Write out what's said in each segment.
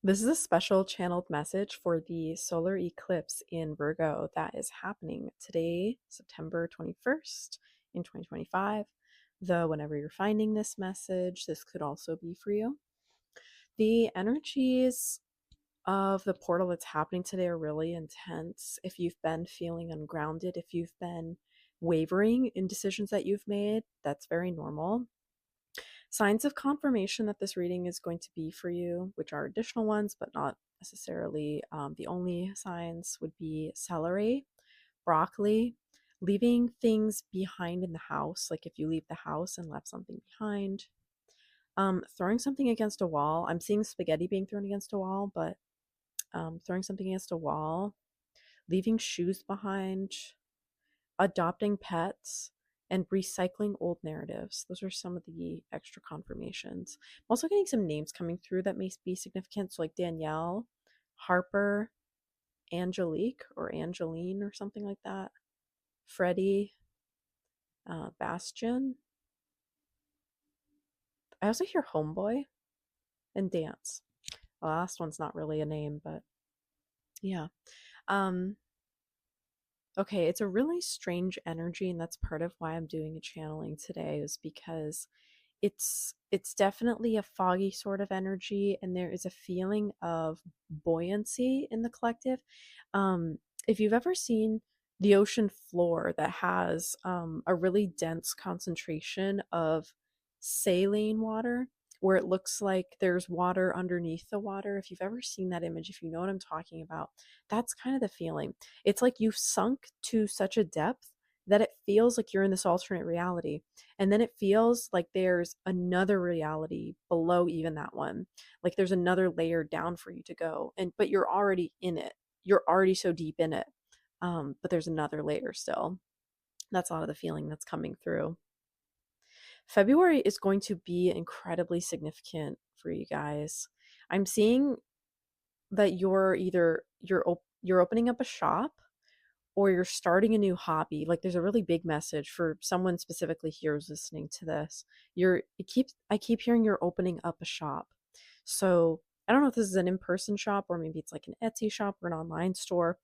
This is a special channeled message for the solar eclipse in Virgo that is happening today, September 21st in 2025. Though, whenever you're finding this message, this could also be for you. The energies of the portal that's happening today are really intense. If you've been feeling ungrounded, if you've been wavering in decisions that you've made, that's very normal. Signs of confirmation that this reading is going to be for you, which are additional ones, but not necessarily the only signs, would be celery, broccoli, leaving things behind in the house, like if you leave the house and left something behind, throwing something against a wall. I'm seeing spaghetti being thrown against a wall, but throwing something against a wall, leaving shoes behind, adopting pets, and recycling old narratives. Those are some of the extra confirmations. I'm also getting some names coming through that may be significant. So, like Danielle, Harper, Angelique, or Angeline, or something like that. Freddie, Bastion. I also hear Homeboy and Dance. The last one's not really a name, but yeah. Um, okay, it's a really strange energy, and that's part of why I'm doing a channeling today, is because it's definitely a foggy sort of energy, and there is a feeling of buoyancy in the collective. um if you've ever seen the ocean floor that has a really dense concentration of saline water, where it looks like there's water underneath the water, if you've ever seen that image, if you know what I'm talking about, that's kind of the feeling. It's like you've sunk to such a depth that it feels like you're in this alternate reality, and then it feels like there's another reality below even that one. Like there's another layer down for you to go. And but you're already in it. You're already so deep in it. But there's another layer still. That's a lot of the feeling that's coming through. February is going to be incredibly significant for you guys. I'm seeing that you're opening up a shop, or you're starting a new hobby. Like there's a really big message for someone specifically here who's listening to this. I keep hearing you're opening up a shop. So I don't know if this is an in-person shop, or maybe it's like an Etsy shop or an online store.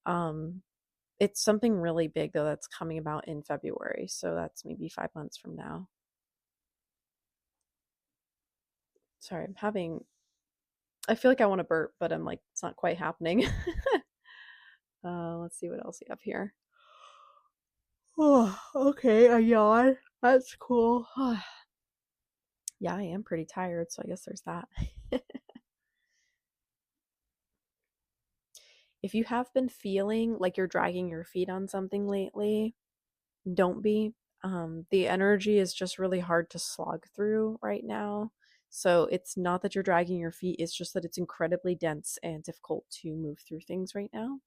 um it's something really big though that's coming about in February, so that's maybe 5 months from now. Sorry, I feel like I want to burp, but I'm like, it's not quite happening. Let's see what else we have here. Oh, okay, a yawn. That's cool. Yeah, I am pretty tired, so I guess there's that. If you have been feeling like you're dragging your feet on something lately, don't be. The energy is just really hard to slog through right now. So it's not that you're dragging your feet, it's just that it's incredibly dense and difficult to move through things right now.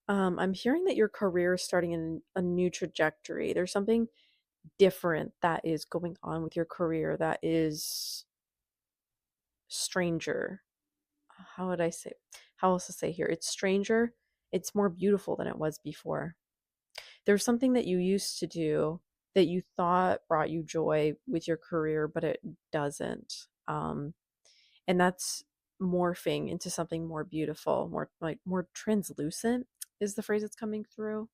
I'm hearing that your career is starting in a new trajectory. There's something different that is going on with your career that is stranger. How would I say? How else to say here? It's stranger. It's more beautiful than it was before. There's something that you used to do that you thought brought you joy with your career, but it doesn't. And that's morphing into something more beautiful, more translucent is the phrase that's coming through.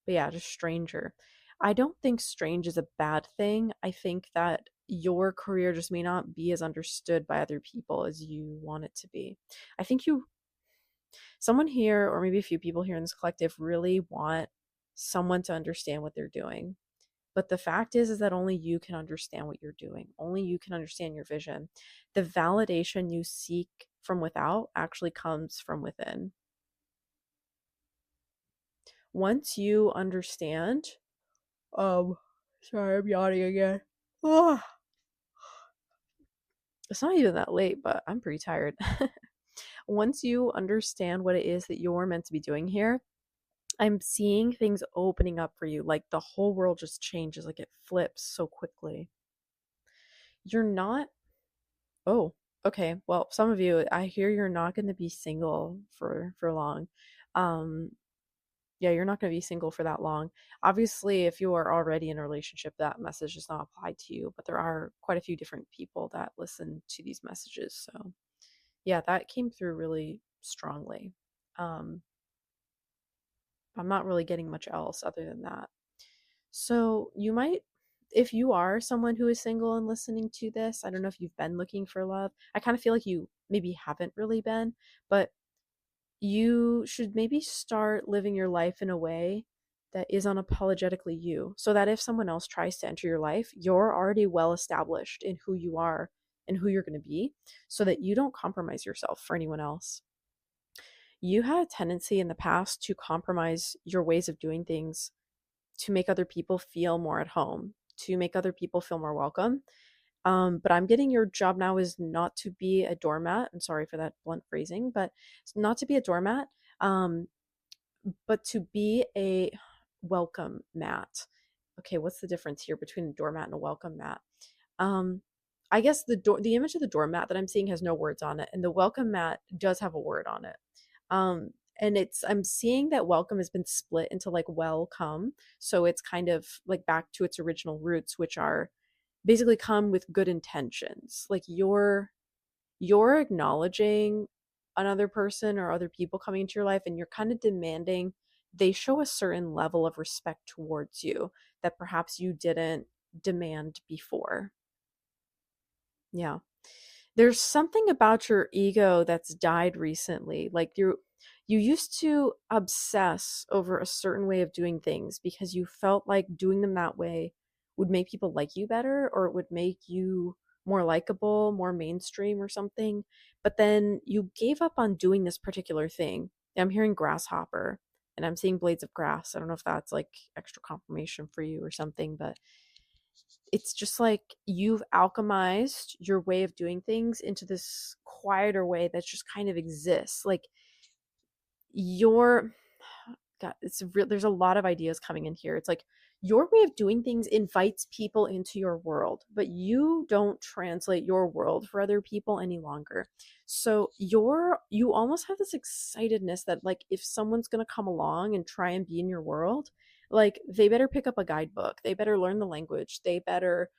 But yeah, just stranger. I don't think strange is a bad thing. I think that your career just may not be as understood by other people as you want it to be. I think someone here, or maybe a few people here in this collective, really want someone to understand what they're doing. But the fact is that only you can understand what you're doing. Only you can understand your vision. The validation you seek from without actually comes from within. Once you understand, um, sorry, I'm yawning again. Oh, it's not even that late, but I'm pretty tired. Once you understand what it is that you're meant to be doing here, I'm seeing things opening up for you. Like the whole world just changes, like it flips so quickly. You're not, oh, okay. Well, some of you, I hear you're not going to be single for long. Um Yeah, you're not going to be single for that long. Obviously, if you are already in a relationship, that message does not apply to you, but there are quite a few different people that listen to these messages. So, yeah, that came through really strongly. Um, I'm not really getting much else other than that. So, you might, if you are someone who is single and listening to this, I don't know if you've been looking for love. I kind of feel like you maybe haven't really been, but you should maybe start living your life in a way that is unapologetically you, so that if someone else tries to enter your life, you're already well established in who you are and who you're going to be, so that you don't compromise yourself for anyone else. You had a tendency in the past to compromise your ways of doing things to make other people feel more at home, to make other people feel more welcome. But I'm getting your job now is not to be a doormat. I'm sorry for that blunt phrasing, but it's not to be a doormat, um, but to be a welcome mat. Okay, what's the difference here between a doormat and a welcome mat? Um, I guess the image of the doormat that I'm seeing has no words on it, and the welcome mat does have a word on it. Um, and it's I'm seeing that welcome has been split into like welcome, so it's kind of like back to its original roots, which are basically come with good intentions. Like you're acknowledging another person or other people coming into your life, and you're kind of demanding they show a certain level of respect towards you that perhaps you didn't demand before. Yeah. There's something about your ego that's died recently. Like you used to obsess over a certain way of doing things because you felt like doing them that way would make people like you better, or it would make you more likable, more mainstream or something. But then you gave up on doing this particular thing. I'm hearing grasshopper and I'm seeing blades of grass. I don't know if that's like extra confirmation for you or something, but it's just like you've alchemized your way of doing things into this quieter way that just kind of exists. Like your God, it's real. There's a lot of ideas coming in here. It's like your way of doing things invites people into your world, but you don't translate your world for other people any longer. So you almost have this excitedness that like if someone's gonna come along and try and be in your world, like they better pick up a guidebook, they better learn the language, they better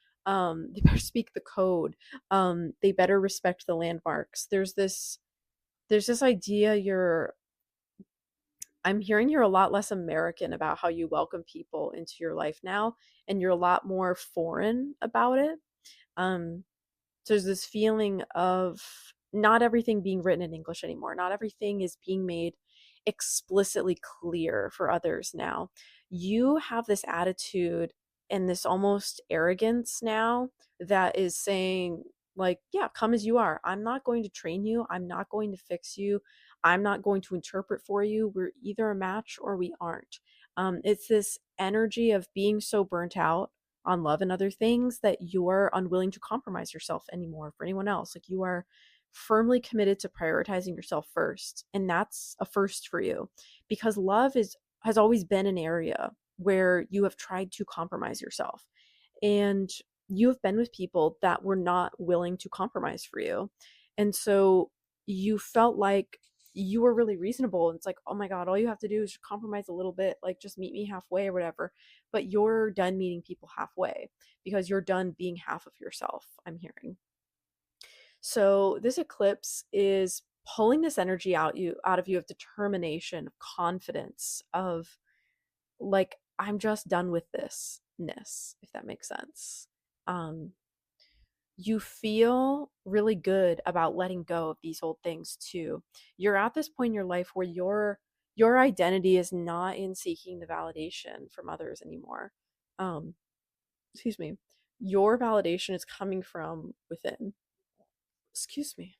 speak the code, they better respect the landmarks. There's this idea I'm hearing you're a lot less American about how you welcome people into your life now, and you're a lot more foreign about it. Um, so there's this feeling of not everything being written in English anymore. Not everything is being made explicitly clear for others now. You have this attitude and this almost arrogance now that is saying, like, yeah, come as you are. I'm not going to train you. I'm not going to fix you. I'm not going to interpret for you. We're either a match or we aren't. It's this energy of being so burnt out on love and other things that you're unwilling to compromise yourself anymore for anyone else. Like you are firmly committed to prioritizing yourself first. And that's a first for you because love is has always been an area where you have tried to compromise yourself. And you have been with people that were not willing to compromise for you. And so you felt like you were really reasonable. And it's like, oh my God, all you have to do is compromise a little bit, like just meet me halfway or whatever. But you're done meeting people halfway because you're done being half of yourself, I'm hearing. So this eclipse is pulling this energy out of you of determination, of confidence, of like, I'm just done with this ness, if that makes sense. Um, you feel really good about letting go of these old things too. You're at this point in your life where your identity is not in seeking the validation from others anymore. Um, excuse me. Your validation is coming from within. Excuse me.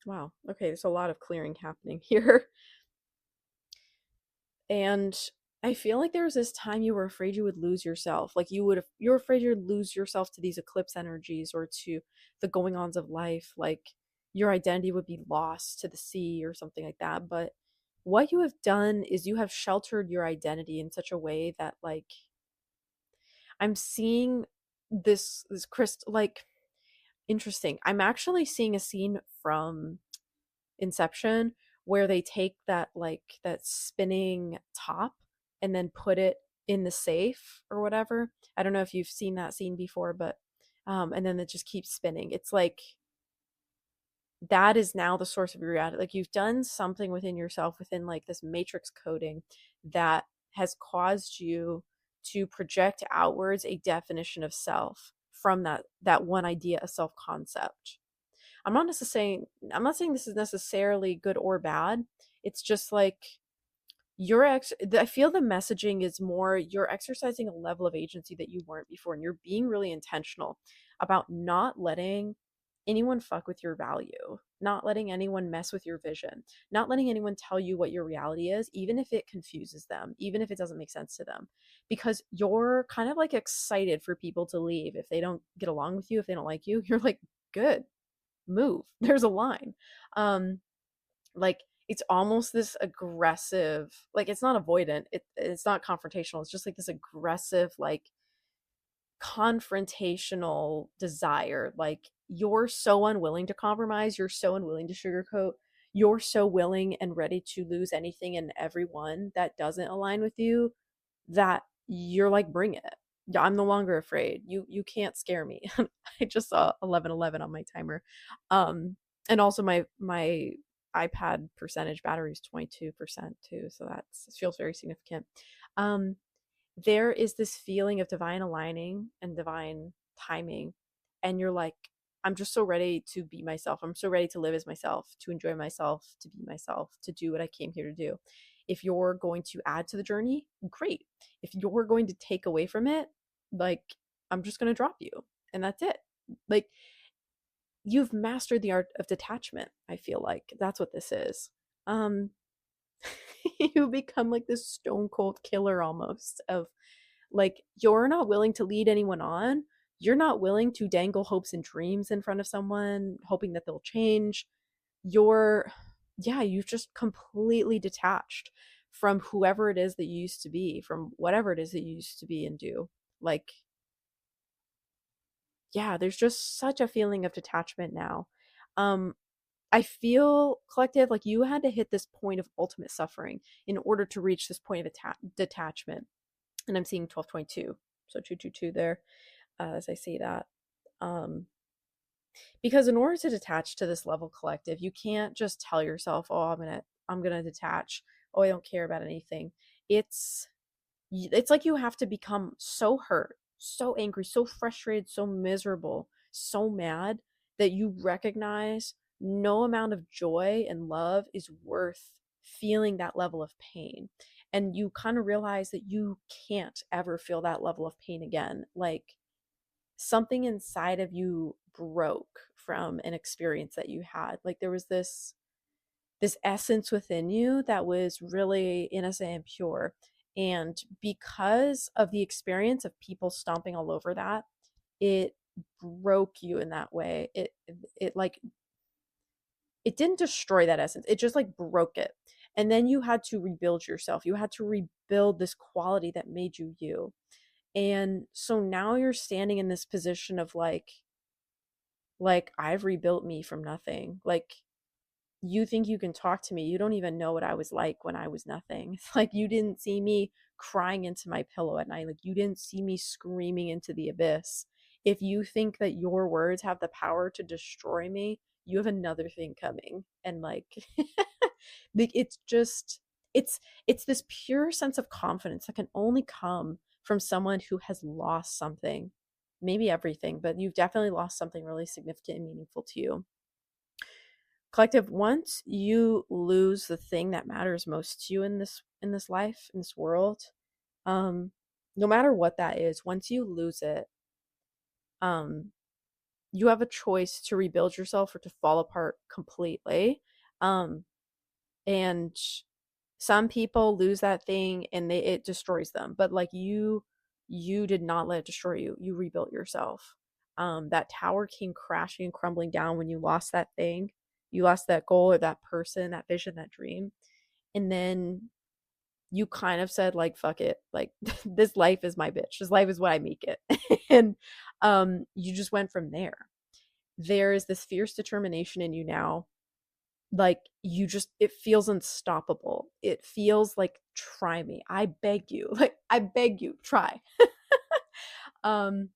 Wow. Okay, there's a lot of clearing happening here. And I feel like there was this time you were afraid you would lose yourself. Like you're afraid you'd lose yourself to these eclipse energies or to the going ons of life. Like your identity would be lost to the sea or something like that. But what you have done is you have sheltered your identity in such a way that like I'm seeing this crystal like interesting. I'm actually seeing a scene from Inception where they take that like that spinning top and then put it in the safe or whatever. I don't know if you've seen that scene before, but and then it just keeps spinning. It's like that is now the source of your reality. Like you've done something within yourself, within like this matrix coding that has caused you to project outwards a definition of self from that one idea, a self concept. I'm not saying this is necessarily good or bad. It's just like I feel the messaging is more you're exercising a level of agency that you weren't before, and you're being really intentional about not letting anyone fuck with your value, not letting anyone mess with your vision, not letting anyone tell you what your reality is, even if it confuses them, even if it doesn't make sense to them, because you're kind of like excited for people to leave if they don't get along with you, if they don't like you. You're like, good, move. There's a line. Um, like it's almost this aggressive, like it's not avoidant, it's not confrontational, it's just like this aggressive, like confrontational desire. Like you're so unwilling to compromise, you're so unwilling to sugarcoat, you're so willing and ready to lose anything and everyone that doesn't align with you, that you're like, bring it. Yeah, I'm no longer afraid. You can't scare me. I just saw 11:11 on my timer. And also my iPad percentage battery is 22% too, so that feels very significant. Um, there is this feeling of divine aligning and divine timing, and you're like, I'm just so ready to be myself. I'm so ready to live as myself, to enjoy myself, to be myself, to do what I came here to do. If you're going to add to the journey, great. If you're going to take away from it, like, I'm just going to drop you, and that's it. Like, you've mastered the art of detachment. I feel like that's what this is. um you become like this stone cold killer almost, of like, you're not willing to lead anyone on. You're not willing to dangle hopes and dreams in front of someone hoping that they'll change. You're, yeah, you've just completely detached from whoever it is that you used to be, from whatever it is that you used to be and do. Like, yeah, there's just such a feeling of detachment now. um I feel, collective, like you had to hit this point of ultimate suffering in order to reach this point of detachment. And I'm seeing 1222, so 222 there, as I see that. Um, because in order to detach to this level, collective, you can't just tell yourself, "Oh, I'm gonna detach. Oh, I don't care about anything." It's it's like you have to become so hurt, so angry, so frustrated, so miserable, so mad that you recognize no amount of joy and love is worth feeling that level of pain. And you kind of realize that you can't ever feel that level of pain again. Like something inside of you broke from an experience that you had. Like there was this essence within you that was really innocent and pure. And because of the experience of people stomping all over that, it broke you in that way. It like, it didn't destroy that essence. It just like broke it. And then you had to rebuild yourself. You had to rebuild this quality that made you you. And so now you're standing in this position of like I've rebuilt me from nothing. Like, you think you can talk to me. You don't even know what I was like when I was nothing. It's like you didn't see me crying into my pillow at night. Like you didn't see me screaming into the abyss. If you think that your words have the power to destroy me, you have another thing coming. And like it's just it's this pure sense of confidence that can only come from someone who has lost something. Maybe everything, but you've definitely lost something really significant and meaningful to you. Collective, once you lose the thing that matters most to you in this life, in this world, um no matter what that is, once you lose it, um you have a choice to rebuild yourself or to fall apart completely. um and some people lose that thing and it destroys them, but like you did not let it destroy you. You rebuilt yourself. That tower came crashing and crumbling down when you lost that thing. You lost that goal or that person, that vision, that dream. And then you kind of said like, fuck it, like this life is my bitch, this life is what I make it. And you just went from there. There is this fierce determination in you now Like you just, it feels unstoppable. It feels like, try me. I beg you. Like I beg you, try. um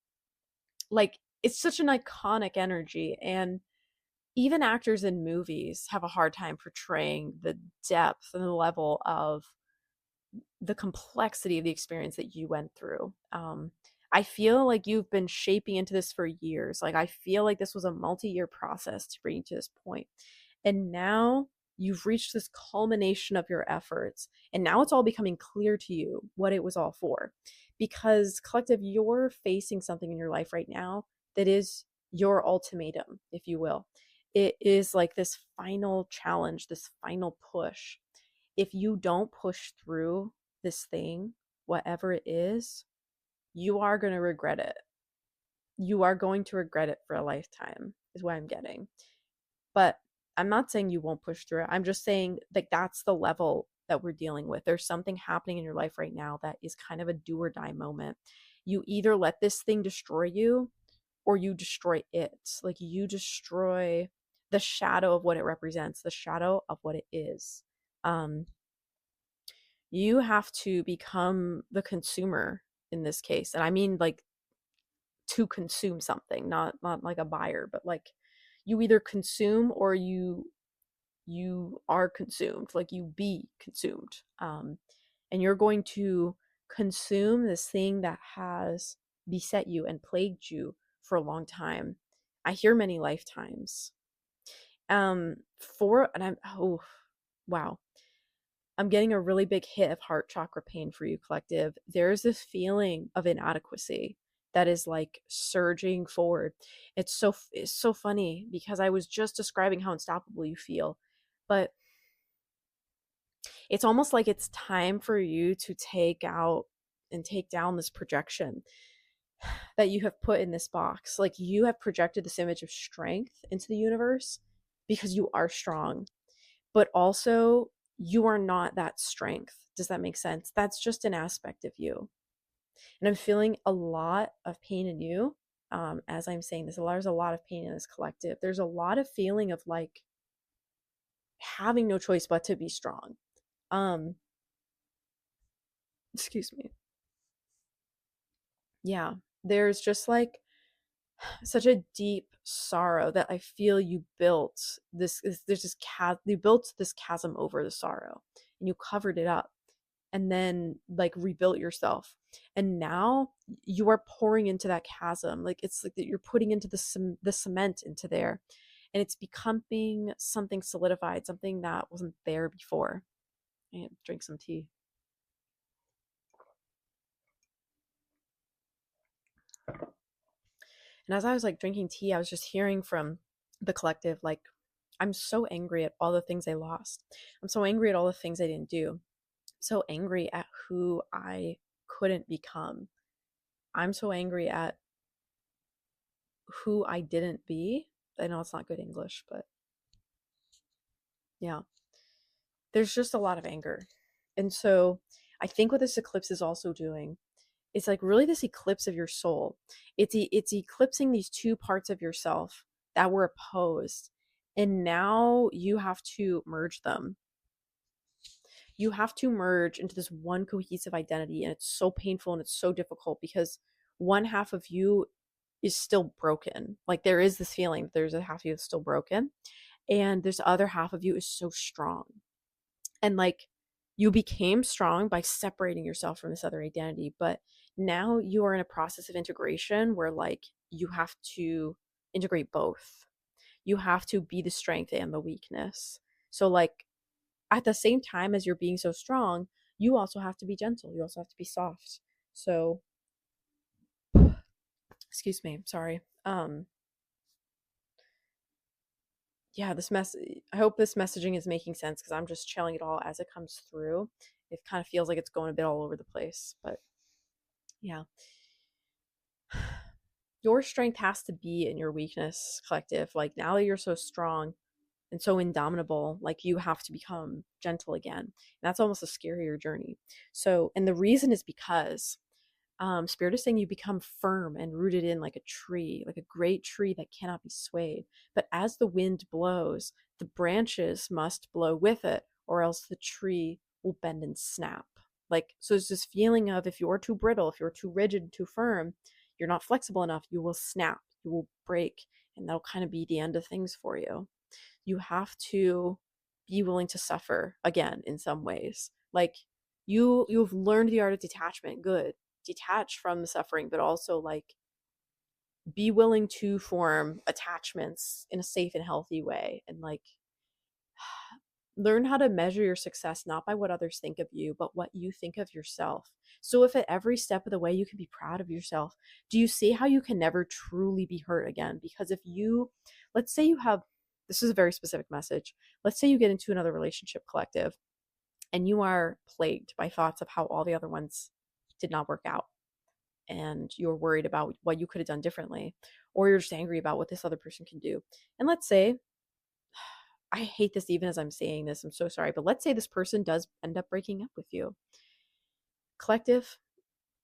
like it's such an iconic energy, and even actors in movies have a hard time portraying the depth and the level of the complexity of the experience that you went through. I feel like you've been shaping into this for years. Like, I feel like this was a multi year process to bring you to this point. And now you've reached this culmination of your efforts. And now it's all becoming clear to you what it was all for. Because, collective, you're facing something in your life right now that is your ultimatum, if you will. It is like this final challenge, this final push. If you don't push through this thing, whatever it is, you are going to regret it. You are going to regret it for a lifetime, is what I'm getting. But I'm not saying you won't push through it. I'm just saying, like, that's the level that we're dealing with. There's something happening in your life right now that is kind of a do or die moment. You either let this thing destroy you, or you destroy it. Like, you destroy the shadow of what it represents, the shadow of what it is. Um, you have to become the consumer in this case. And I mean, like, to consume something, not like a buyer, but like, you either consume or you are consumed, like you be consumed. And you're going to consume this thing that has beset you and plagued you for a long time. I hear many lifetimes. For and I'm oh wow, I'm getting a really big hit of heart chakra pain for you, collective. There's this feeling of inadequacy that is like surging forward. It's so funny because I was just describing how unstoppable you feel, but it's almost like it's time for you to take out and take down this projection that you have put in this box. Like, you have projected this image of strength into the universe because you are strong, but also you are not that strength. Does that make sense? That's just an aspect of you. And I'm feeling a lot of pain in you. As I'm saying this, there's a lot of pain in this collective. There's a lot of feeling of like having no choice but to be strong. Um, excuse me. Yeah, there's just like such a deep sorrow that I feel you built there's this you built this chasm over the sorrow, and you covered it up, and then like rebuilt yourself, and now you are pouring into that chasm. Like, it's like that you're putting into the cement into there, and it's becoming something solidified, something that wasn't there before. I drink some tea. And as I was like drinking tea, I was just hearing from the collective, like, I'm so angry at all the things I lost. I'm so angry at all the things I didn't do. I'm so angry at who I couldn't become. I'm so angry at who I didn't be. I know it's not good English, but yeah, there's just a lot of anger. And so I think what this eclipse is also doing, it's like really this eclipse of your soul. It's eclipsing these two parts of yourself that were opposed, and now you have to merge them. You have to merge into this one cohesive identity, and it's so painful and it's so difficult because one half of you is still broken. Like, there is this feeling that there's a half of you that's still broken, and this other half of you is so strong. And like, you became strong by separating yourself from this other identity, but now you are in a process of integration where like you have to integrate both. You have to be the strength and the weakness. So like, at the same time as you're being so strong, you also have to be gentle, you also have to be soft. So excuse me, sorry. Yeah, this mess, I hope this messaging is making sense because I'm just chilling it all as it comes through. It kind of feels like it's going a bit all over the place, but yeah. Your strength has to be in your weakness, collective. Like, now that you're so strong and so indomitable, like, you have to become gentle again. And that's almost a scarier journey. So, and the reason is because Spirit is saying you become firm and rooted in like a tree, like a great tree that cannot be swayed. But as the wind blows, the branches must blow with it, or else the tree will bend and snap. Like, so it's this feeling of if you're too brittle, if you're too rigid, too firm, you're not flexible enough, you will snap, you will break, and that'll kind of be the end of things for you. You have to be willing to suffer again in some ways. Like you've learned the art of detachment. Good. Detach from the suffering, but also like be willing to form attachments in a safe and healthy way, and like learn how to measure your success not by what others think of you, but what you think of yourself. So if at every step of the way you can be proud of yourself, do you see how you can never truly be hurt again? Because if you, let's say you have, this is a very specific message. Let's say you get into another relationship collective and you are plagued by thoughts of how all the other ones did not work out. And you're worried about what you could have done differently, or you're just angry about what this other person can do. And let's say, I hate this even as I'm saying this, I'm so sorry, but let's say this person does end up breaking up with you. Collective,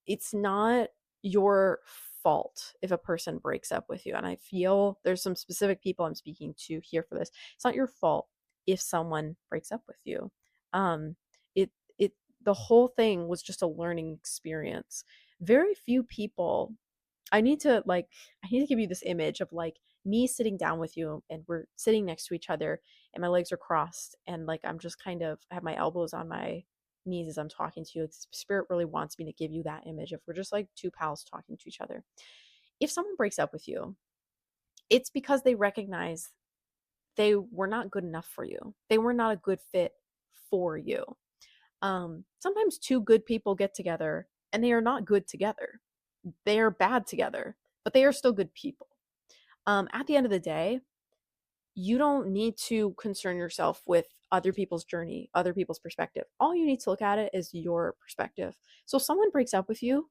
it's not your fault if a person breaks up with you. And I feel there's some specific people I'm speaking to here for this. It's not your fault if someone breaks up with you. Um, it it the whole thing was just a learning experience. Very few people, I need to give you this image of like me sitting down with you and we're sitting next to each other and my legs are crossed and like I'm just kind of I have my elbows on my knees as I'm talking to you. Spirit really wants me to give you that image of we're just like two pals talking to each other. If someone breaks up with you, it's because they recognize they were not good enough for you. They were not a good fit for you. Sometimes two good people get together and they are not good together. They are bad together, but they are still good people. At the end of the day, you don't need to concern yourself with other people's journey, other people's perspective. All you need to look at it is your perspective. So if someone breaks up with you,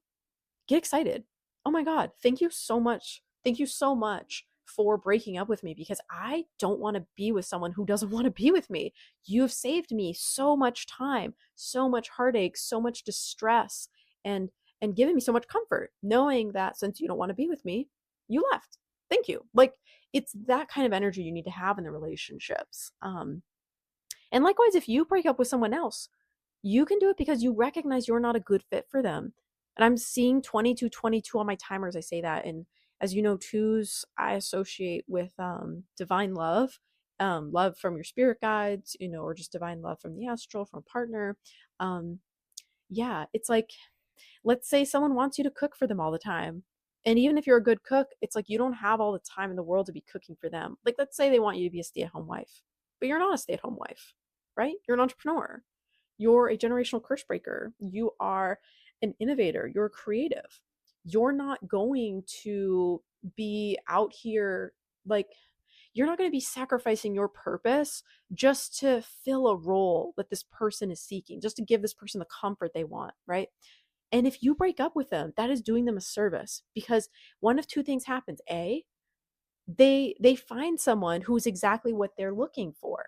get excited. Oh my God, thank you so much. Thank you so much for breaking up with me because I don't want to be with someone who doesn't want to be with me. You've saved me so much time, so much heartache, so much distress, and given me so much comfort knowing that since you don't want to be with me, you left. Thank you. Like it's that kind of energy you need to have in the relationships. And likewise, if you break up with someone else, you can do it because you recognize you're not a good fit for them. And I'm seeing 2222 on my timer as I say that. And as you know, twos I associate with divine love, love from your spirit guides, you know, or just divine love from the astral, from a partner. Um, yeah, it's like, let's say someone wants you to cook for them all the time. And even if you're a good cook, it's like you don't have all the time in the world to be cooking for them. Like, let's say they want you to be a stay at home wife, but you're not a stay at home wife, right? You're an entrepreneur. You're a generational curse breaker. You are an innovator. You're creative. You're not going to be out here like, you're not going to be sacrificing your purpose just to fill a role that this person is seeking, just to give this person the comfort they want, right? And if you break up with them, that is doing them a service because one of two things happens. A, they find someone who's exactly what they're looking for.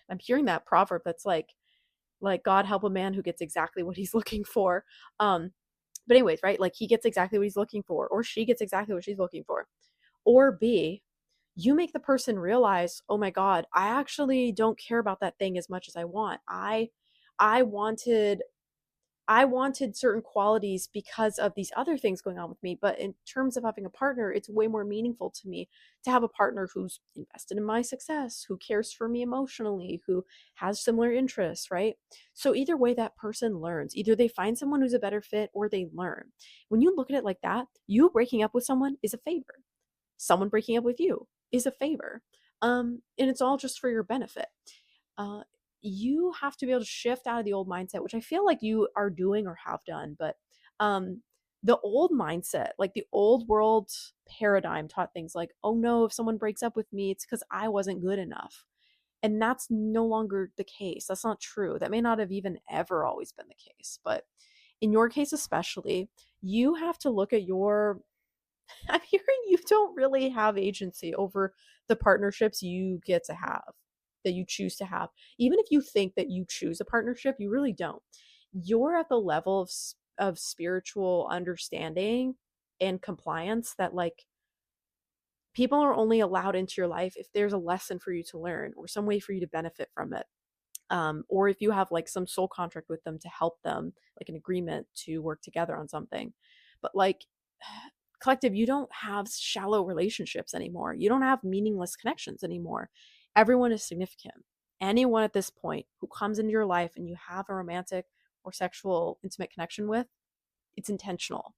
I'm hearing that proverb that's like God help a man who gets exactly what he's looking for. Um, but anyways, right? Like he gets exactly what he's looking for, or she gets exactly what she's looking for. Or B, you make the person realize, oh my God, I actually don't care about that thing as much as I want. I wanted I wanted certain qualities because of these other things going on with me. But in terms of having a partner, it's way more meaningful to me to have a partner who's invested in my success, who cares for me emotionally, who has similar interests, right? So either way, that person learns. Either they find someone who's a better fit or they learn. When you look at it like that, you breaking up with someone is a favor. Someone breaking up with you is a favor. And it's all just for your benefit. Uh, you have to be able to shift out of the old mindset, which I feel like you are doing or have done. But um, the old mindset, like the old world paradigm, taught things like, oh no, if someone breaks up with me, it's because I wasn't good enough. And that's no longer the case. That's not true. That may not have even ever always been the case. But in your case, especially, you have to look at your. I'm hearing you don't really have agency over the partnerships you get to have, that you choose to have. Even if you think that you choose a partnership, you really don't. You're at the level of of spiritual understanding and compliance that like people are only allowed into your life if there's a lesson for you to learn or some way for you to benefit from it. Or if you have like some soul contract with them to help them, like an agreement to work together on something. But like collective, you don't have shallow relationships anymore. You don't have meaningless connections anymore. Everyone is significant. Anyone at this point who comes into your life and you have a romantic or sexual intimate connection with, it's intentional.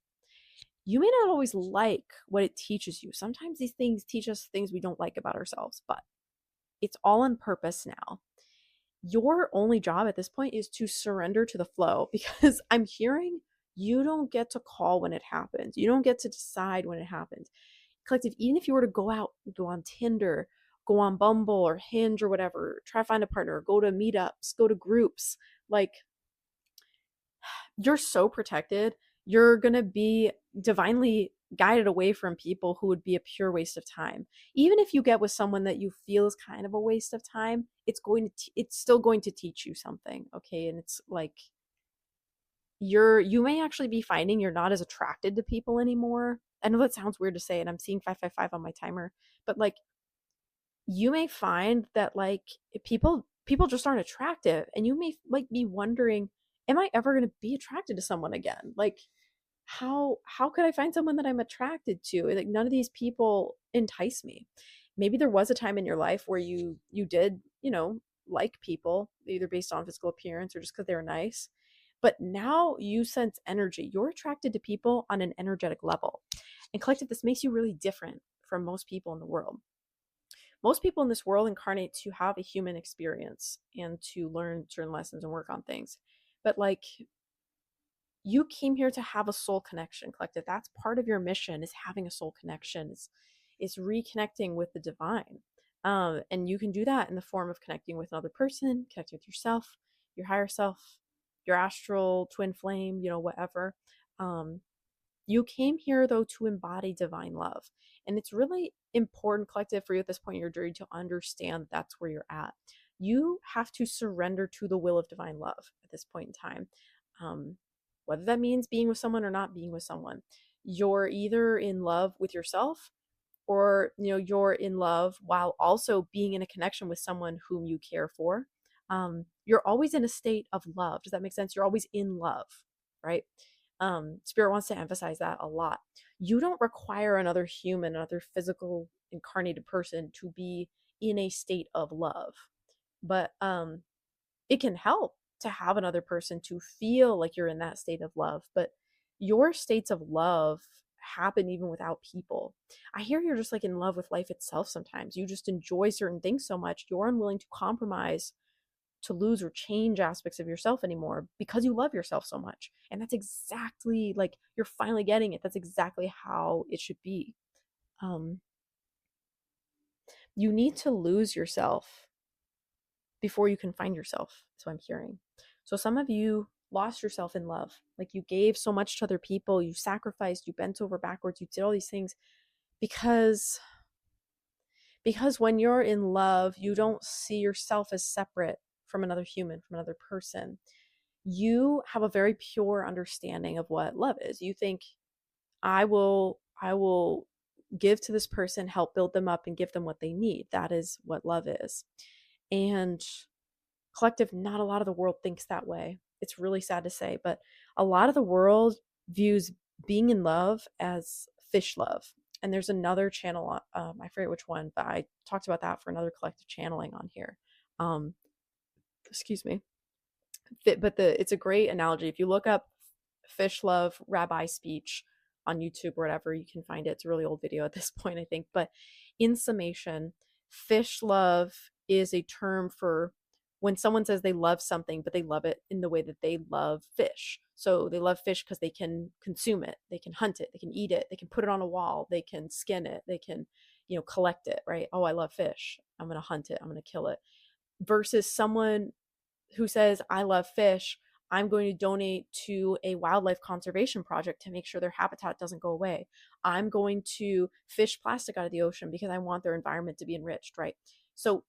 You may not always like what it teaches you. Sometimes these things teach us things we don't like about ourselves, but it's all on purpose now. Your only job at this point is to surrender to the flow because I'm hearing you don't get to call when it happens. You don't get to decide when it happens. Collective, even if you were to go out, go on Tinder, go on Bumble or Hinge or whatever, try to find a partner, go to meetups, go to groups, like you're so protected. You're going to be divinely guided away from people who would be a pure waste of time. Even if you get with someone that you feel is kind of a waste of time, it's still going to teach you something, okay? And it's like you may actually be finding you're not as attracted to people anymore. I know that sounds weird to say, and I'm seeing 555 on my timer, but like you may find that like people just aren't attractive, and you may like be wondering, am I ever going to be attracted to someone again? Like how could I find someone that I'm attracted to? Like none of these people entice me. Maybe there was a time in your life where you did, like people either based on physical appearance or just because they were nice. But now you sense energy. You're attracted to people on an energetic level. And collective, this makes you really different from most people in the world. Most people in this world incarnate to have a human experience and to learn certain lessons and work on things. But like you came here to have a soul connection, collective. That's part of your mission, is having a soul connection, is reconnecting with the divine. And you can do that in the form of connecting with another person, connecting with yourself, your higher self, your astral twin flame, whatever. Um, you came here though to embody divine love. And it's really important, collective, for you at this point in your journey to understand that's where you're at. You have to surrender to the will of divine love at this point in time. Um, whether that means being with someone or not being with someone, you're either in love with yourself, or you're in love while also being in a connection with someone whom you care for. You're always in a state of love. Does that make sense? You're always in love, right? Spirit wants to emphasize that a lot. You don't require another human, another physical incarnated person to be in a state of love, but it can help to have another person to feel like you're in that state of love. But your states of love happen even without people. I hear you're just like in love with life itself sometimes. You just enjoy certain things so much, you're unwilling to compromise, to lose or change aspects of yourself anymore because you love yourself so much. And that's exactly like you're finally getting it. That's exactly how it should be. Um, you need to lose yourself before you can find yourself. So I'm hearing. So some of you lost yourself in love. Like you gave so much to other people, you sacrificed, you bent over backwards, you did all these things because when you're in love, you don't see yourself as separate from another human, from another person. You have a very pure understanding of what love is. You think, I will give to this person, help build them up and give them what they need. That is what love is. And collective, not a lot of the world thinks that way. It's really sad to say, but a lot of the world views being in love as fish love. And there's another channel, I forget which one, but I talked about that for another collective channeling on here. Um, excuse me. But it's a great analogy. If you look up fish love rabbi speech on YouTube or whatever, you can find it. It's a really old video at this point, I think. But in summation, fish love is a term for when someone says they love something, but they love it in the way that they love fish. So they love fish because they can consume it, they can hunt it, they can eat it, they can put it on a wall, they can skin it, they can, collect it, right? Oh, I love fish. I'm going to hunt it. I'm going to kill it. Versus someone who says, I love fish, I'm going to donate to a wildlife conservation project to make sure their habitat doesn't go away. I'm going to fish plastic out of the ocean because I want their environment to be enriched, right? So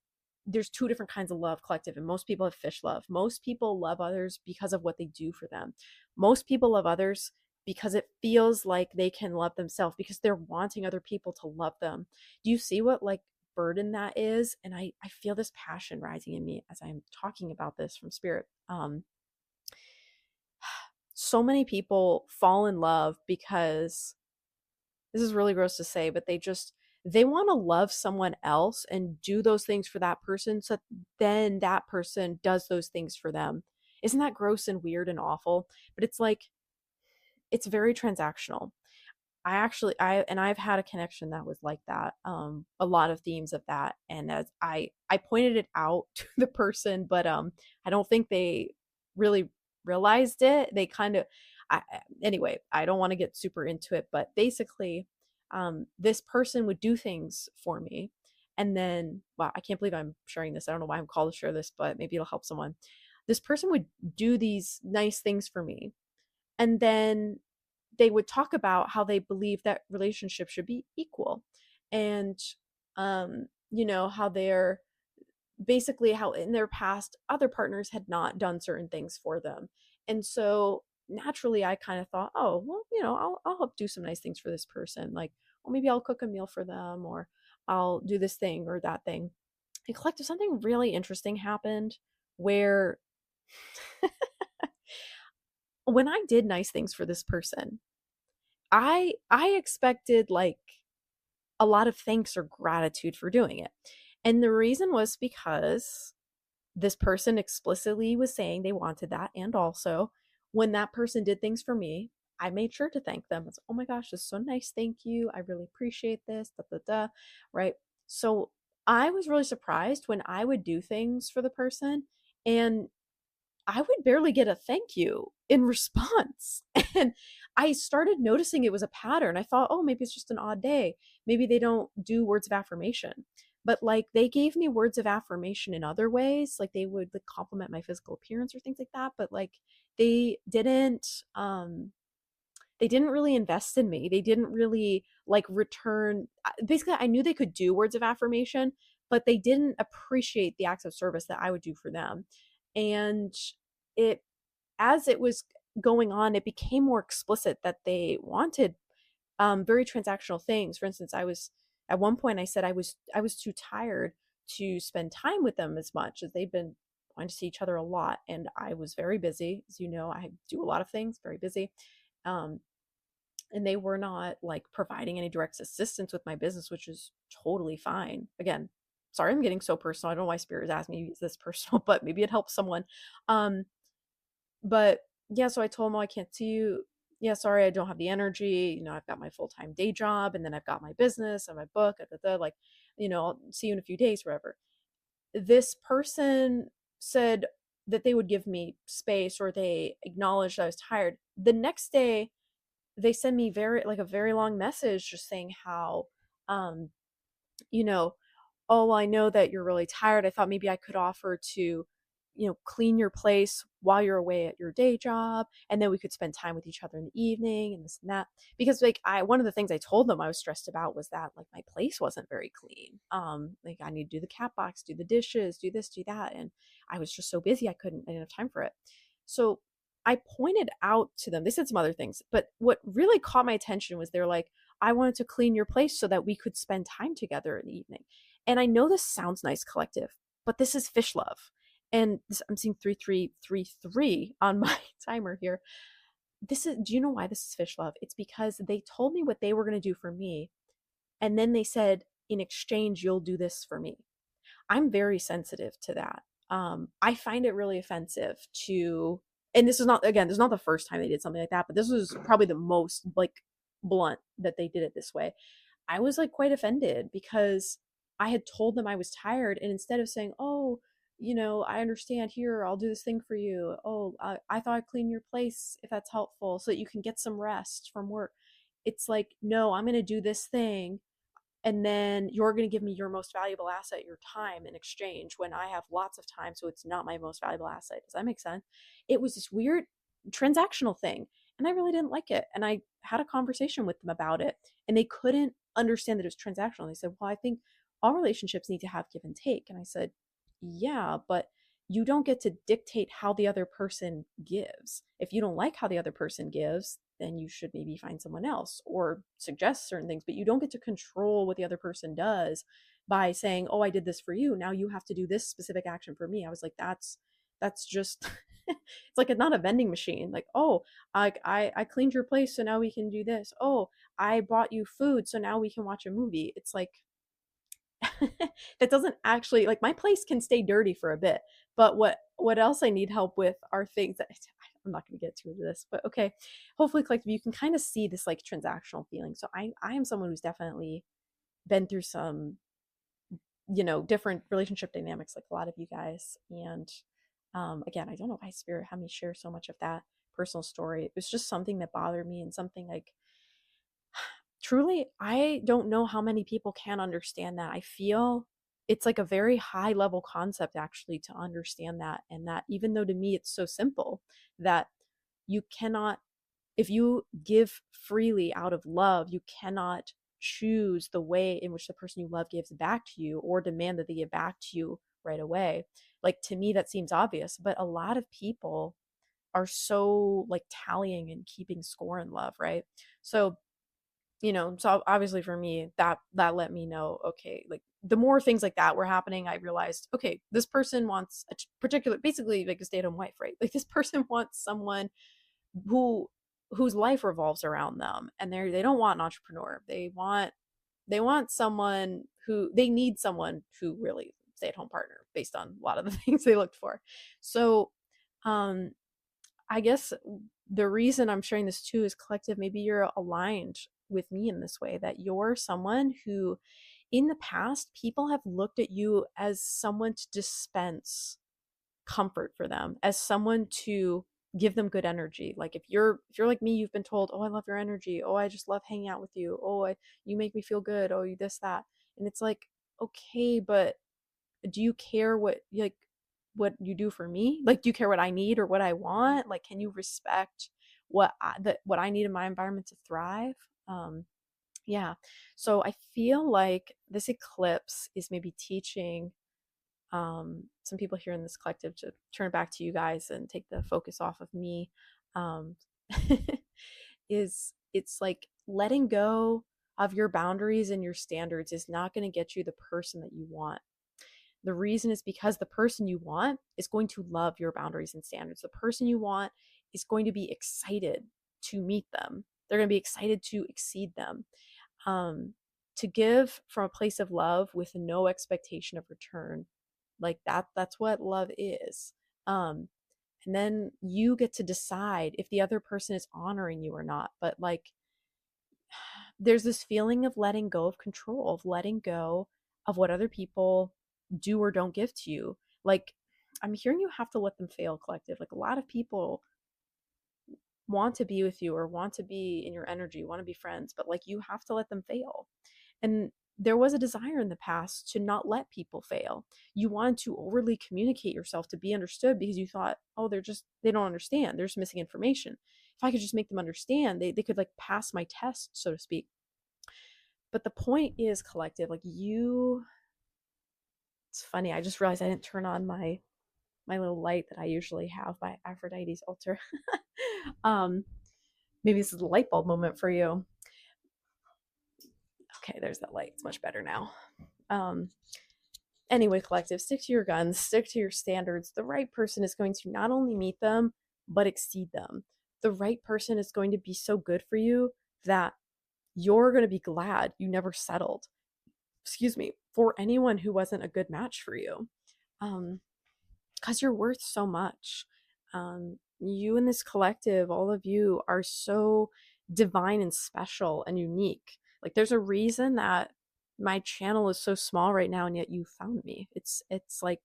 there's two different kinds of love collective, and most people have fish love. Most people love others because of what they do for them. Most people love others because it feels like they can love themselves, because they're wanting other people to love them. Do you see what like burden that is? And I feel this passion rising in me as I'm talking about this from spirit. So many people fall in love because, this is really gross to say, but they want to love someone else and do those things for that person, so then that person does those things for them. Isn't that gross and weird and awful? But it's like, it's very transactional. I've had a connection that was like that. A lot of themes of that. And as I pointed it out to the person, but I don't think they really realized it. They kind of, anyway, I don't want to get super into it, but basically, this person would do things for me. And then, wow, I can't believe I'm sharing this. I don't know why I'm called to share this, but maybe it'll help someone. This person would do these nice things for me. And then they would talk about how they believe that relationships should be equal. And how they're basically, how in their past other partners had not done certain things for them. And so naturally I kind of thought, oh well, I'll help do some nice things for this person. Like, well, maybe I'll cook a meal for them, or I'll do this thing or that thing. And collective, something really interesting happened where when I did nice things for this person, I expected like a lot of thanks or gratitude for doing it. And the reason was because this person explicitly was saying they wanted that. And also, when that person did things for me, I made sure to thank them. It's, oh my gosh, this is so nice. Thank you. I really appreciate this. Da, da, da. Right. So I was really surprised when I would do things for the person and I would barely get a thank you in response. And I started noticing it was a pattern. I thought, oh, maybe it's just an odd day. Maybe they don't do words of affirmation. But like they gave me words of affirmation in other ways. Like they would like compliment my physical appearance or things like that. But like they didn't they didn't really invest in me. They didn't really like return. Basically, I knew they could do words of affirmation, but they didn't appreciate the acts of service that I would do for them. And it, as it was going on, it became more explicit that they wanted very transactional things. For instance, I was at one point I said I was too tired to spend time with them as much, as they've been wanting to see each other a lot, and I was very busy. As you know, I do a lot of things, very busy. Um, and they were not like providing any direct assistance with my business, which is totally fine. Again, sorry I'm getting so personal. I don't know why spirit is asking me to use this personal, but maybe it helps someone. um but yeah, so I told him, oh, I can't see you. Yeah, sorry, I don't have the energy. I've got my full-time day job, and then I've got my business and my book. Like, I'll see you in a few days, wherever. This person said that they would give me space, or they acknowledged I was tired. The next day, they send me a very long message just saying how, um, you know, oh, well, I know that you're really tired. I thought maybe I could offer to, clean your place while you're away at your day job. And then we could spend time with each other in the evening and this and that. Because like one of the things I told them I was stressed about was that like my place wasn't very clean. Like I need to do the cat box, do the dishes, do this, do that. And I was just so busy. I didn't have time for it. So I pointed out to them, they said some other things, but what really caught my attention was they're like, I wanted to clean your place so that we could spend time together in the evening. And I know this sounds nice, collective, but this is fish love. And I'm seeing 3333 on my timer here. Do you know why this is fish love? It's because they told me what they were going to do for me. And then they said, in exchange, you'll do this for me. I'm very sensitive to that. I find it really offensive to, and this is not, again, this is not the first time they did something like that, but this was probably the most like blunt that they did it this way. I was like quite offended because I had told them I was tired, and instead of saying, oh, I understand, here, I'll do this thing for you. Oh, I thought I'd clean your place if that's helpful so that you can get some rest from work. It's like, no, I'm going to do this thing, and then you're going to give me your most valuable asset, your time, in exchange, when I have lots of time, so it's not my most valuable asset. Does that make sense? It was this weird transactional thing, and I really didn't like it. And I had a conversation with them about it, and they couldn't understand that it was transactional. They said, well, I think all relationships need to have give and take. And I said, yeah, but you don't get to dictate how the other person gives. If you don't like how the other person gives, then you should maybe find someone else or suggest certain things, but you don't get to control what the other person does by saying, "Oh, I did this for you. Now you have to do this specific action for me." I was like, that's just it's like it's not a vending machine. Like, "Oh, I cleaned your place, so now we can do this. Oh, I bought you food, so now we can watch a movie." It's like that doesn't actually, like, my place can stay dirty for a bit, but what else I need help with are things that I'm not going to get too into this, but okay. Hopefully, collective, you can kind of see this like transactional feeling. So I am someone who's definitely been through some, different relationship dynamics, like a lot of you guys. And again, I don't know why Spirit had me share so much of that personal story. It was just something that bothered me, and something like, truly, I don't know how many people can understand that. I feel it's like a very high level concept actually to understand that. And that, even though to me it's so simple, that you cannot, if you give freely out of love, you cannot choose the way in which the person you love gives back to you, or demand that they give back to you right away. Like, to me that seems obvious, but a lot of people are so like tallying and keeping score in love, right? So, so obviously for me, that let me know, okay, like the more things like that were happening, I realized, okay, this person wants a particular, basically like a stay-at-home wife, right? Like, this person wants someone who whose life revolves around them, and they don't want an entrepreneur. They want someone who, they need someone who really stay-at-home partner based on a lot of the things they looked for. So um I guess the reason I'm sharing this too is, collective, maybe you're aligned with me in this way, that you're someone who, in the past, people have looked at you as someone to dispense comfort for them, as someone to give them good energy. Like, if you're like me, you've been told, "Oh, I love your energy. Oh, I just love hanging out with you. Oh, you make me feel good. Oh, you this that." And it's like, okay, but do you care what you do for me? Like, do you care what I need or what I want? Like, can you respect what I need in my environment to thrive? Um, yeah. So I feel like this eclipse is maybe teaching some people here in this collective to turn back to you guys and take the focus off of me. Um, is it's like letting go of your boundaries and your standards is not going to get you the person that you want. The reason is because the person you want is going to love your boundaries and standards. The person you want is going to be excited to meet them. They're going to be excited to exceed them. Um, to give from a place of love with no expectation of return, like that's what love is. Um, and then you get to decide if the other person is honoring you or not. But like, there's this feeling of letting go of control, of letting go of what other people do or don't give to you. Like, I'm hearing you have to let them fail, collective. Like, a lot of people want to be with you or want to be in your energy, want to be friends, but like, you have to let them fail. And there was a desire in the past to not let people fail. You wanted to overly communicate yourself to be understood, because you thought, oh, they don't understand. They're just missing information. If I could just make them understand, they could like pass my test, so to speak. But the point is, collective, like, it's funny, I just realized I didn't turn on my little light that I usually have by Aphrodite's altar. um Maybe this is a light bulb moment for you. Okay, there's that light. It's much better now. um anyway, collective, stick to your guns, stick to your standards. The right person is going to not only meet them, but exceed them. The right person is going to be so good for you that you're going to be glad you never settled, excuse me, for anyone who wasn't a good match for you. Because you're worth so much. You and this collective, all of you, are so divine and special and unique. Like, there's a reason that my channel is so small right now, and yet you found me. It's like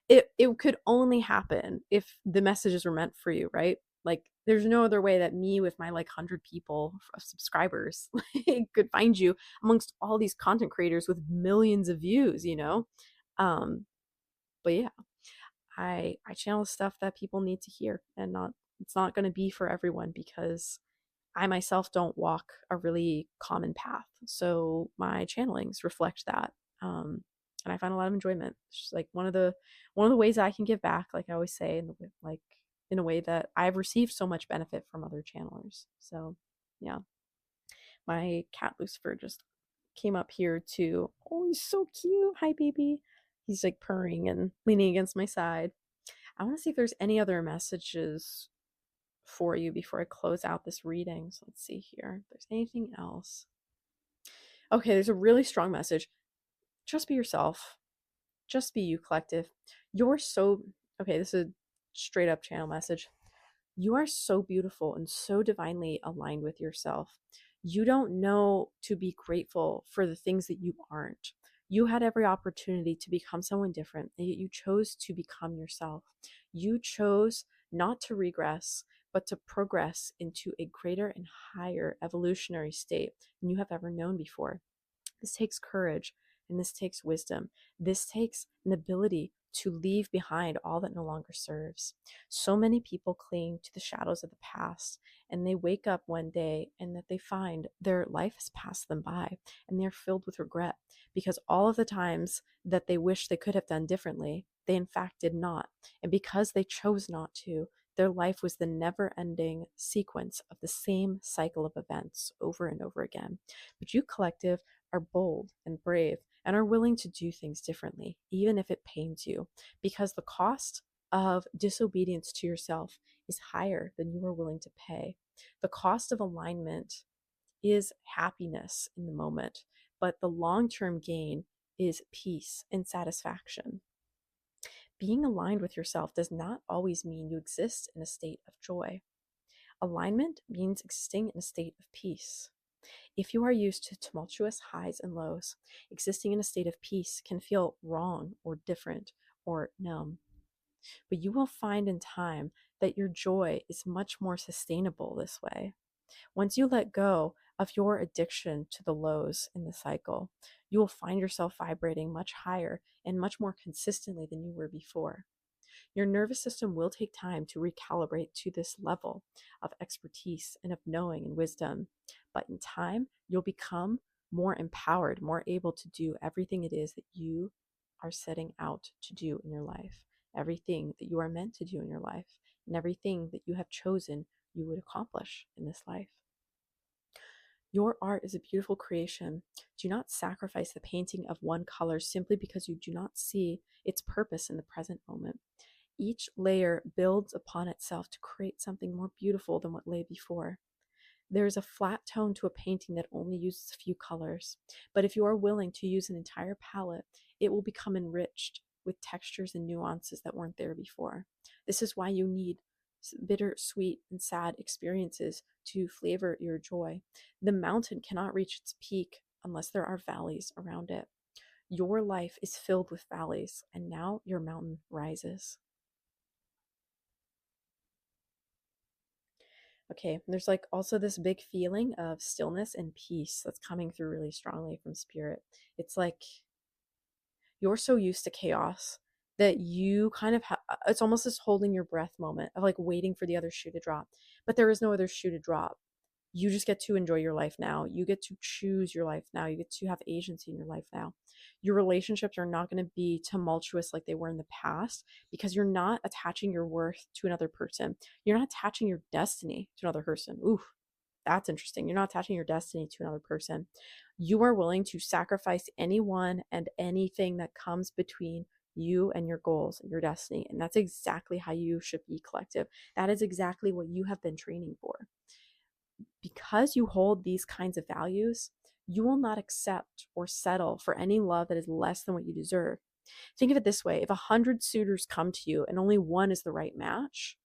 it could only happen if the messages were meant for you, right? Like, there's no other way that me, with my like 100 people of subscribers, could find you amongst all these content creators with millions of views. um but yeah, I channel stuff that people need to hear, and not it's not going to be for everyone, because I myself don't walk a really common path. So my channelings reflect that. and I find a lot of enjoyment. It's just like one of the ways that I can give back, like I always say, like in a way that I've received so much benefit from other channelers. So yeah, my cat Lucifer just came up here too. Oh, he's so cute. Hi, baby. He's like purring and leaning against my side. I want to see if there's any other messages for you before I close out this reading. So let's see here. If there's anything else. Okay, there's a really strong message. Just be yourself. Just be you, collective. You're so, okay, this is a straight up channel message. You are so beautiful and so divinely aligned with yourself. You don't know to be grateful for the things that you aren't. You had every opportunity to become someone different, and yet you chose to become yourself. You chose not to regress, but to progress into a greater and higher evolutionary state than you have ever known before. This takes courage and this takes wisdom. This takes an ability to leave behind all that no longer serves. So many people cling to the shadows of the past, and they wake up one day and that they find their life has passed them by, and they're filled with regret because all of the times that they wish they could have done differently, they in fact did not. And because they chose not to, their life was the never ending sequence of the same cycle of events over and over again. But you, collective, are bold and brave and are willing to do things differently, even if it pains you, because the cost of disobedience to yourself is higher than you are willing to pay. The cost of alignment is happiness in the moment, but the long term gain is peace and satisfaction. Being aligned with yourself does not always mean you exist in a state of joy. Alignment means existing in a state of peace. If you are used to tumultuous highs and lows, existing in a state of peace can feel wrong or different or numb. But you will find in time that your joy is much more sustainable this way. Once you let go of your addiction to the lows in the cycle, you will find yourself vibrating much higher and much more consistently than you were before. Your nervous system will take time to recalibrate to this level of expertise and of knowing and wisdom. But in time, you'll become more empowered, more able to do everything it is that you are setting out to do in your life, everything that you are meant to do in your life, and everything that you have chosen you would accomplish in this life. Your art is a beautiful creation. Do not sacrifice the painting of one color simply because you do not see its purpose in the present moment. Each layer builds upon itself to create something more beautiful than what lay before. There is a flat tone to a painting that only uses a few colors, but if you are willing to use an entire palette, it will become enriched with textures and nuances that weren't there before. This is why you need bitter, sweet, and sad experiences to flavor your joy. The mountain cannot reach its peak unless there are valleys around it. Your life is filled with valleys, and now your mountain rises. Okay, there's like also this big feeling of stillness and peace that's coming through really strongly from spirit. It's like you're so used to chaos that you kind of it's almost this holding your breath moment of like waiting for the other shoe to drop. But there is no other shoe to drop. You just get to enjoy your life now. You get to choose your life now. You get to have agency in your life now. Your relationships are not going to be tumultuous like they were in the past because you're not attaching your worth to another person. You're not attaching your destiny to another person. Ooh, that's interesting. You're not attaching your destiny to another person. You are willing to sacrifice anyone and anything that comes between you and your goals and your destiny. And that's exactly how you should be, collective. That is exactly what you have been training for. Because you hold these kinds of values, you will not accept or settle for any love that is less than what you deserve. Think of it this way: if 100 suitors come to you and only one is the right match,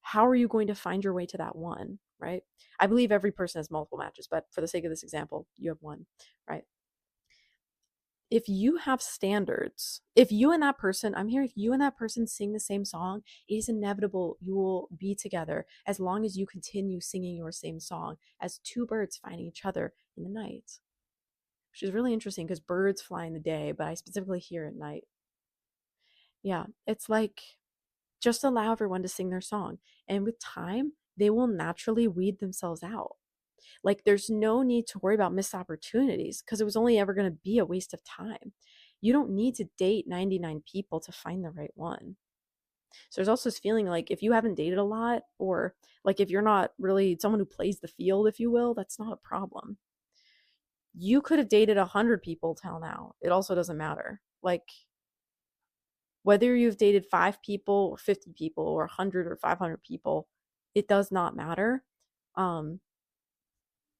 how are you going to find your way to that one, right? I believe every person has multiple matches, but for the sake of this example, you have one, right? If you have standards, if you and that person, I'm here, if you and that person sing the same song, it is inevitable you will be together as long as you continue singing your same song as two birds finding each other in the night. Which is really interesting because birds fly in the day, but I specifically hear at night. Yeah, it's like just allow everyone to sing their song. And with time, they will naturally weed themselves out. Like, there's no need to worry about missed opportunities because it was only ever going to be a waste of time. You don't need to date 99 people to find the right one. So there's also this feeling like if you haven't dated a lot, or like if you're not really someone who plays the field, if you will, that's not a problem. You could have dated 100 people till now. It also doesn't matter. Like, whether you've dated 5 people or 50 people or 100 or 500 people, it does not matter. Um,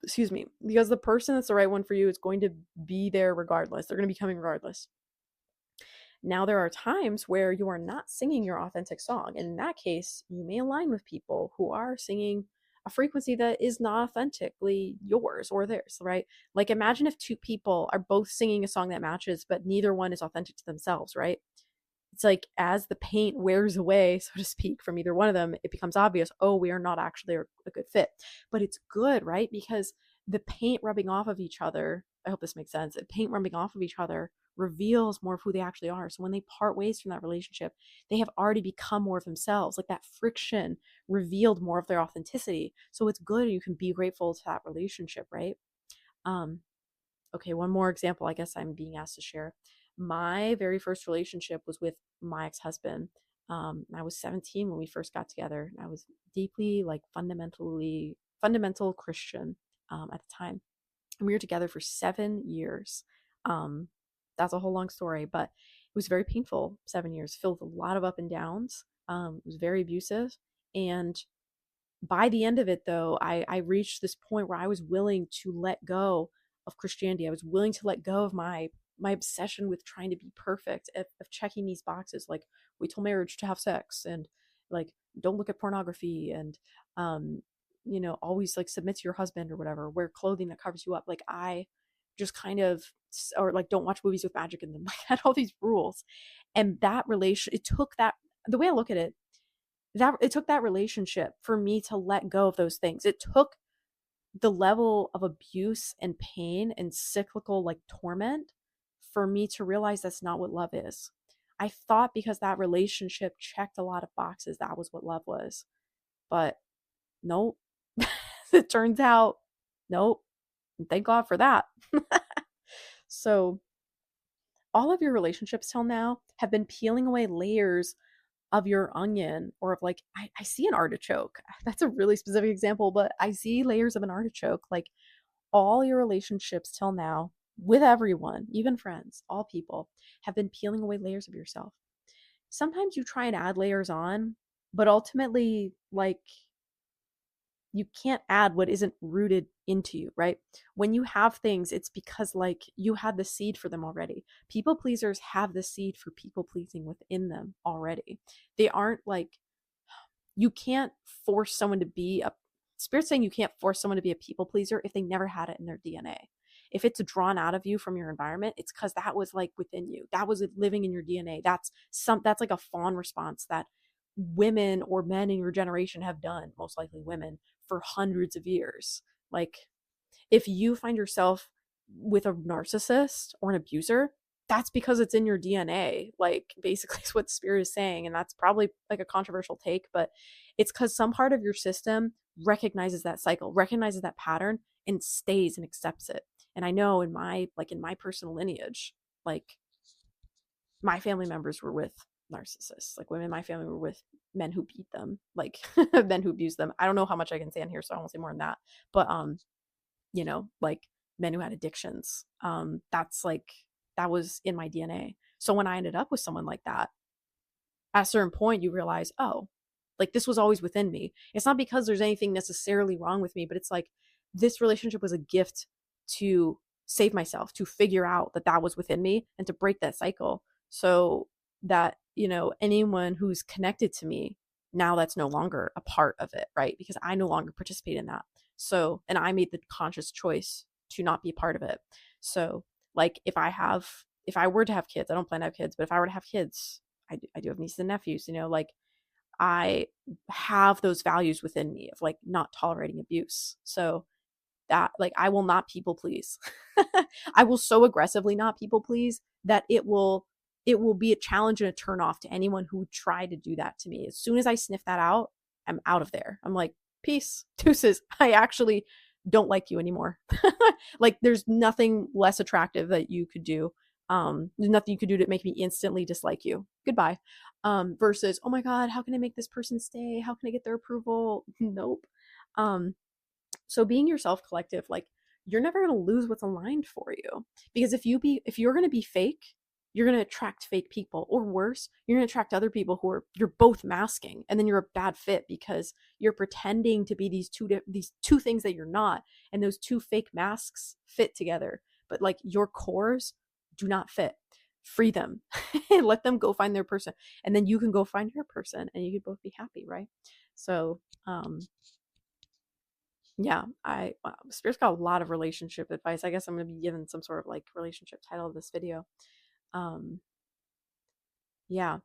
excuse me, because the person that's the right one for you is going to be there regardless. They're going to be coming regardless. Now, there are times where you are not singing your authentic song. And in that case, you may align with people who are singing a frequency that is not authentically yours or theirs, right? Like, imagine if 2 people are both singing a song that matches, but neither one is authentic to themselves, right? It's like as the paint wears away, so to speak, from either one of them, it becomes obvious, oh, we are not actually a good fit. But it's good, right? Because the paint rubbing off of each other, I hope this makes sense, the paint rubbing off of each other reveals more of who they actually are. So when they part ways from that relationship, they have already become more of themselves. Like, that friction revealed more of their authenticity. So it's good. You can be grateful to that relationship, right? Um, okay, one more example I guess I'm being asked to share. My very first relationship was with my ex-husband. I was 17 when we first got together. I was deeply, like, fundamental Christian at the time. And we were together for 7 years. Um, that's a whole long story, but it was very painful 7 years, filled with a lot of up and downs. It was very abusive. And by the end of it, though, I reached this point where I was willing to let go of Christianity. I was willing to let go of my obsession with trying to be perfect, of checking these boxes, like wait till marriage to have sex, and like don't look at pornography, and um always like submit to your husband or whatever, wear clothing that covers you up. Like, I just kind of, or like don't watch movies with magic in them. Like, I had all these rules. And that relation, it took that, the way I look at it, that it took that relationship for me to let go of those things. It took the level of abuse and pain and cyclical, like, torment for me to realize that's not what love is. I thought because that relationship checked a lot of boxes, that was what love was. But nope. It turns out, nope. And thank God for that. So, all of your relationships till now have been peeling away layers of your onion, or of, like, I see an artichoke. That's a really specific example, but I see layers of an artichoke. Like, all your relationships till now, with everyone, even friends, all people, have been peeling away layers of yourself. Sometimes you try and add layers on, but ultimately, like, you can't add what isn't rooted into you, right? When you have things, it's because, like, you had the seed for them already. People pleasers have the seed for people pleasing within them already. They aren't like, you can't force someone to be a, Spirit's saying you can't force someone to be a people pleaser if they never had it in their DNA. If it's drawn out of you from your environment, it's because that was, like, within you. That was living in your DNA. That's like a fawn response that women or men in your generation have done, most likely women, for hundreds of years. Like, if you find yourself with a narcissist or an abuser, that's because it's in your DNA. Like, basically, is what Spirit is saying. And that's probably like a controversial take, but it's because some part of your system recognizes that cycle, recognizes that pattern, and stays and accepts it. And I know in my personal lineage, like, my family members were with narcissists. Like, women in my family were with men who beat them, like men who abused them. I don't know how much I can say on here, so I won't say more than that. But like, men who had addictions. That's like, that was in my DNA. So when I ended up with someone like that, at a certain point you realize, oh, like, this was always within me. It's not because there's anything necessarily wrong with me, but it's like, this relationship was a gift to save myself, to figure out that that was within me, and to break that cycle, so that, anyone who's connected to me now, that's no longer a part of it, right? Because I no longer participate in that. So, and I made the conscious choice to not be a part of it. So, like, if I were to have kids, I don't plan to have kids, but if I were to have kids, I do have nieces and nephews, like, I have those values within me of, like, not tolerating abuse. So that, like, I will not people please. I will so aggressively not people please that it will be a challenge and a turn off to anyone who would try to do that to me. As soon as I sniff that out, I'm out of there. I'm like, peace, deuces. I actually don't like you anymore. Like there's nothing less attractive that you could do. There's nothing you could do to make me instantly dislike you. Goodbye. Versus, oh my God, how can I make this person stay? How can I get their approval? Nope. Um, so being yourself collective, like you're never going to lose what's aligned for you. Because if you're going to be fake, you're going to attract fake people, or worse, you're going to attract other people who are, you're both masking, and then you're a bad fit because you're pretending to be these two things that you're not, and those two fake masks fit together, but like your cores do not fit. Free them. Let them go find their person, and then you can go find your person, and you can both be happy, right? So yeah, Spirit's got a lot of relationship advice. I guess I'm gonna be given some sort of like relationship title of this video. um yeah,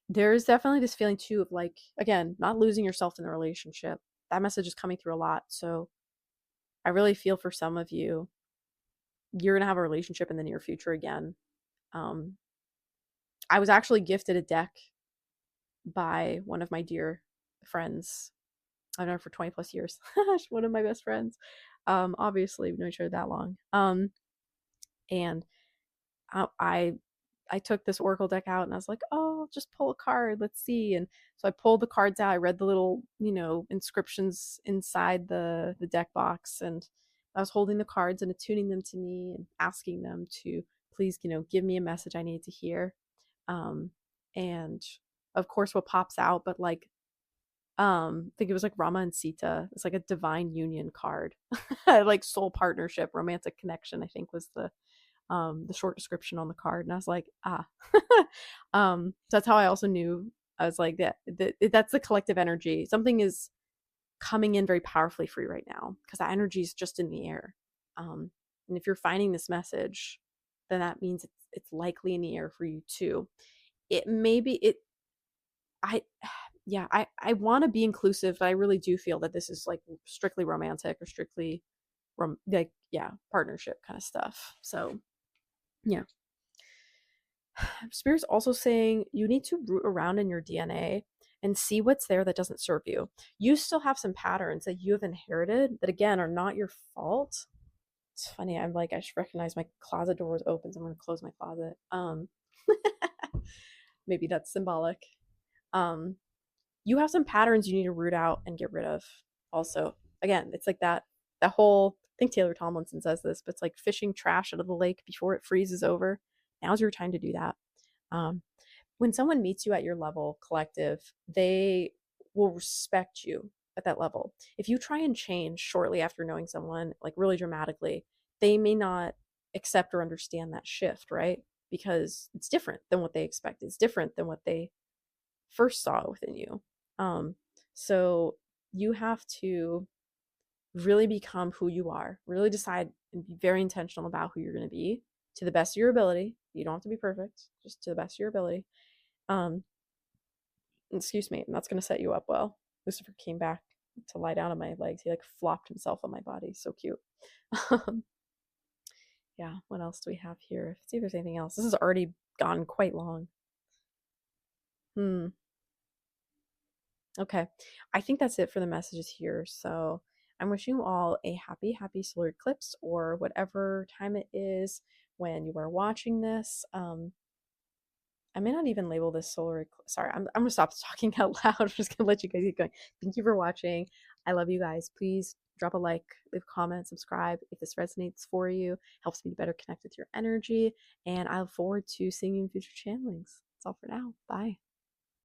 there's definitely this feeling too of like, again, not losing yourself in the relationship. That message is coming through a lot. So I really feel for some of you, you're gonna have a relationship in the near future again. um I was actually gifted a deck by one of my dear friends. I've known her for 20 plus years. She's one of my best friends. Obviously we've known each other that long. And I I took this oracle deck out and I was like, oh, just pull a card, let's see. And so I pulled the cards out. I read the little, inscriptions inside the deck box, and I was holding the cards and attuning them to me and asking them to please, give me a message I need to hear. And of course, what pops out, but like, I think it was like Rama and Sita. It's like a divine union card, like soul partnership, romantic connection, I think was the short description on the card. And I was like, ah. So that's how I also knew. I was like, that's the collective energy. Something is coming in very powerfully for you right now, because that energy is just in the air. And if you're finding this message, then that means it's likely in the air for you too. It may be it. I yeah, I want to be inclusive, but I really do feel that this is like strictly romantic or strictly like, yeah, partnership kind of stuff. So yeah. Spirit's also saying you need to root around in your DNA and see what's there that doesn't serve you. You still have some patterns that you have inherited that, again, are not your fault. It's funny. I'm like, I should recognize my closet door was open, so I'm going to close my closet. Maybe that's symbolic. You have some patterns you need to root out and get rid of. Also, again, it's like that whole, I think Taylor Tomlinson says this, but it's like fishing trash out of the lake before it freezes over. Now's your time to do that. Um, when someone meets you at your level, collective, they will respect you at that level. If you try and change shortly after knowing someone, like really dramatically, they may not accept or understand that shift, right? Because it's different than what they expect. It's different than what they first saw within you. Um, so you have to really become who you are, really decide and be very intentional about who you're going to be to the best of your ability. You don't have to be perfect, just to the best of your ability. Um, excuse me, and that's going to set you up well. Lucifer came back to lie down on my legs. He like flopped himself on my body. So cute. Yeah, what else do we have here? Let's see if there's anything else. This has already gone quite long. Okay, I think that's it for the messages here. So I'm wishing you all a happy solar eclipse, or whatever time it is when you are watching this. I may not even label this solar eclipse. Sorry, I'm gonna stop talking out loud. I'm just gonna let you guys keep going. Thank you for watching. I love you guys. Please drop a like, leave a comment, subscribe if this resonates for you. Helps me to better connect with your energy. And I look forward to seeing you in future channelings. That's all for now. Bye.